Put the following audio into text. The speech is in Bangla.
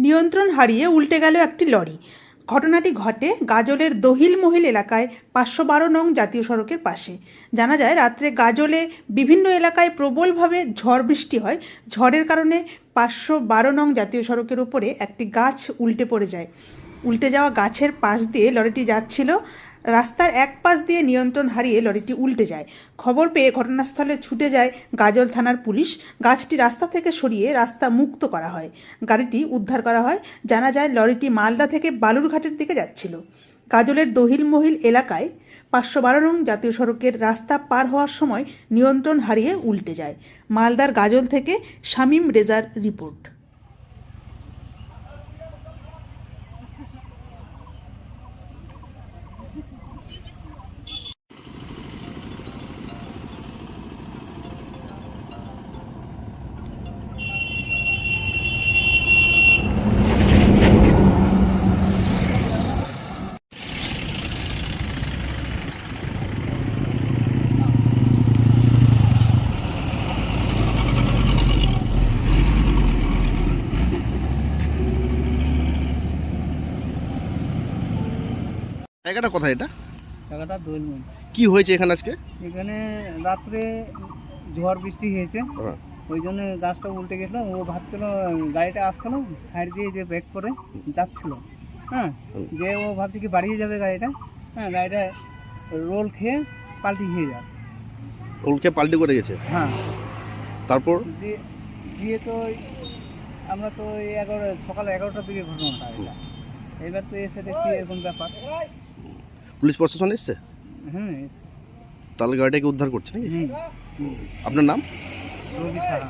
নিয়ন্ত্রণ হারিয়ে উল্টে গেল একটি লরি। ঘটনাটি ঘটে গাজলের দহিলমহিল এলাকায় 512 নং জাতীয় সড়কের পাশে। জানা যায়, রাত্রে গাজলে বিভিন্ন এলাকায় প্রবলভাবে ঝড় বৃষ্টি হয়। ঝড়ের কারণে 512 নং জাতীয় সড়কের উপরে একটি গাছ উল্টে পড়ে যায়। উল্টে যাওয়া গাছের পাশ দিয়ে লরিটি যাচ্ছিল। রাস্তার এক পাশ দিয়ে নিয়ন্ত্রণ হারিয়ে লরিটি উল্টে যায়। খবর পেয়ে ঘটনাস্থলে ছুটে যায় গাজল থানার পুলিশ। গাছটি রাস্তা থেকে সরিয়ে রাস্তা মুক্ত করা হয়। গাড়িটি উদ্ধার করা হয়। জানা যায়, লরিটি মালদা থেকে বালুরঘাটের দিকে যাচ্ছিল। গাজলের দহিলমহিল এলাকায় 512 নং জাতীয় সড়কের রাস্তা পার হওয়ার সময় নিয়ন্ত্রণ হারিয়ে উল্টে যায়। মালদার গাজল থেকে শামীম রেজার রিপোর্ট। জায়গাটা কোথায় এটা? জায়গাটা দোলমুল। কি হয়েছে এখানে আজকে? এখানে রাত্রে ঝড় বৃষ্টি হয়েছে, হ্যাঁ। ওই জন্য গাছটা উল্টে গেছিলো। ও ভাবছিল গাড়িটা আসছিল সাইড দিয়ে যে ব্রেক করে যাচ্ছিল, হ্যাঁ, যে ও ভাবছে কি বাড়িয়ে যাবে গাড়িটা, হ্যাঁ, গাড়িটা রোল খেয়ে পাল্টি খেয়ে যায়। উল্টে পাল্টি করে গেছে। হ্যাঁ, তারপর দিয়ে তো আমরা তো এই সকাল 11টার দিকে ঘটনাটা এটা। এবার তো এসে দেখছি এরকম ব্যাপার। পুলিশ প্রশাসন এসছে? হুম, তাহলে গাড়িটাকে উদ্ধার করছে নাকি? হুম, আপনার নাম? রবি সাহা।